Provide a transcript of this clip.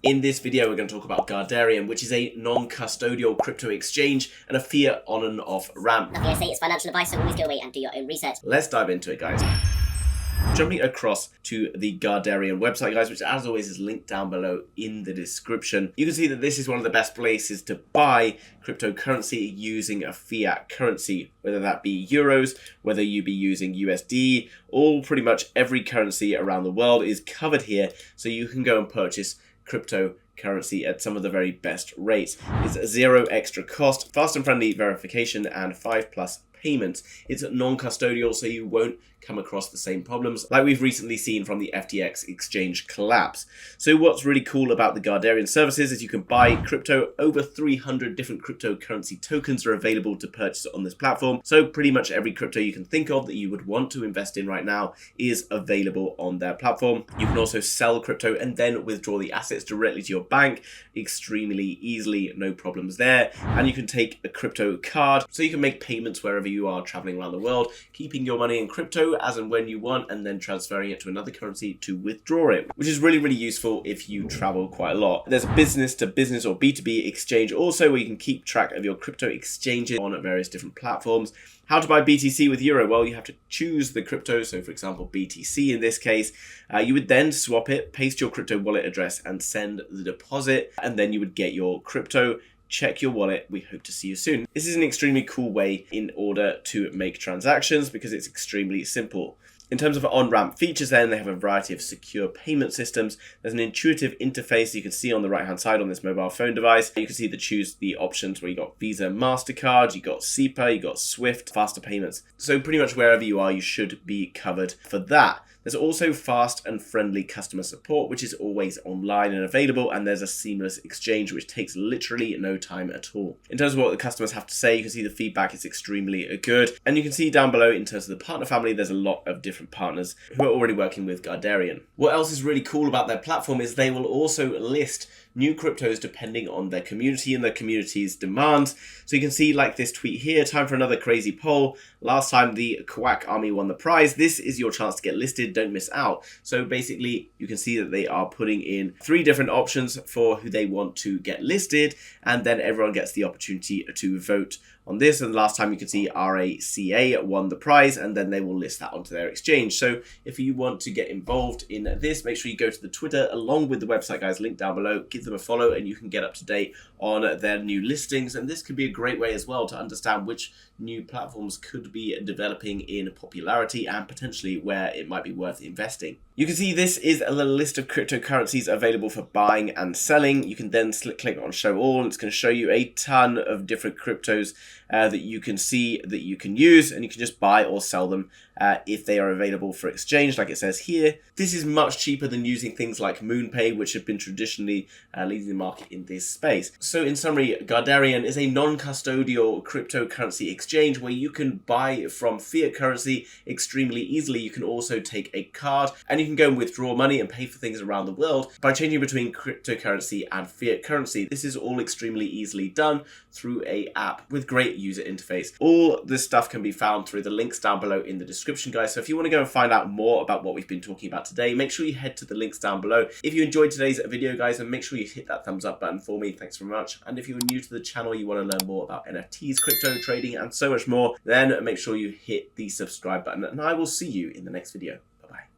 In this video, we're going to talk about Guardarian, which is a non-custodial crypto exchange and a fiat on and off ramp. Nothing I say is financial advice, so always go away and do your own research. Let's dive into it, guys. Jumping across to the Guardarian website, guys, which as always is linked down below in the description. You can see that this is one of the best places to buy cryptocurrency using a fiat currency, whether that be euros, whether you be using USD, all pretty much every currency around the world is covered here, so you can go and purchase cryptocurrency at some of the very best rates. It's zero extra cost, fast and friendly verification, and 5+ payments. It's non-custodial, so you won't come across the same problems like we've recently seen from the FTX exchange collapse. So what's really cool about the Guardarian services is you can buy crypto. Over 300 different cryptocurrency tokens are available to purchase on this platform. So pretty much every crypto you can think of that you would want to invest in right now is available on their platform. You can also sell crypto and then withdraw the assets directly to your bank extremely easily, no problems there. And you can take a crypto card so you can make payments wherever you are traveling around the world, keeping your money in crypto as and when you want, and then transferring it to another currency to withdraw it, which is really, really useful if you travel quite a lot. There's a business to business or B2B exchange also, where you can keep track of your crypto exchanges on various different platforms. How to buy BTC with Euro? Well, you have to choose the crypto. So for example, BTC in this case, you would then swap it, paste your crypto wallet address and send the deposit, and then you would get your crypto. Check your wallet. We hope to see you soon. This is an extremely cool way in order to make transactions because it's extremely simple. In terms of on-ramp features then, they have a variety of secure payment systems. There's an intuitive interface you can see on the right-hand side on this mobile phone device. You can see choose the options where you got Visa, MasterCard, you got SEPA, you got SWIFT, faster payments. So pretty much wherever you are, you should be covered for that. There's also fast and friendly customer support, which is always online and available, and there's a seamless exchange, which takes literally no time at all. In terms of what the customers have to say, you can see the feedback is extremely good. And you can see down below, in terms of the partner family, there's a lot of different partners who are already working with Guardarian. What else is really cool about their platform is they will also list new cryptos depending on their community and their community's demands. So you can see like this tweet here, time for another crazy poll. Last time the Quack Army won the prize. This is your chance to get listed, don't miss out. So basically you can see that they are putting in 3 different options for who they want to get listed, and then everyone gets the opportunity to vote on this. And last time you can see RACA won the prize, and then they will list that onto their exchange. So if you want to get involved in this, make sure you go to the Twitter along with the website, guys, linked down below. Give them a follow and you can get up to date on their new listings. And this could be a great way as well to understand which new platforms could be developing in popularity and potentially where it might be worth investing. You can see this is a little list of cryptocurrencies available for buying and selling. You can then click on show all, and it's going to show you a ton of different cryptos that you can see that you can use, and you can just buy or sell them if they are available for exchange, like it says here. This is much cheaper than using things like MoonPay, which have been traditionally leading the market in this space. So in summary, Guardarian is a non-custodial cryptocurrency exchange where you can buy from fiat currency extremely easily. You can also take a card and you can go and withdraw money and pay for things around the world by changing between cryptocurrency and fiat currency. This is all extremely easily done through an app with great user interface. All this stuff can be found through the links down below in the description, guys. So if you want to go and find out more about what we've been talking about today, make sure you head to the links down below. If you enjoyed today's video, guys, and make sure you hit that thumbs up button for me. Thanks very much. And if you're new to the channel, you want to learn more about NFTs, crypto trading, and so much more, then make sure you hit the subscribe button, and I will see you in the next video.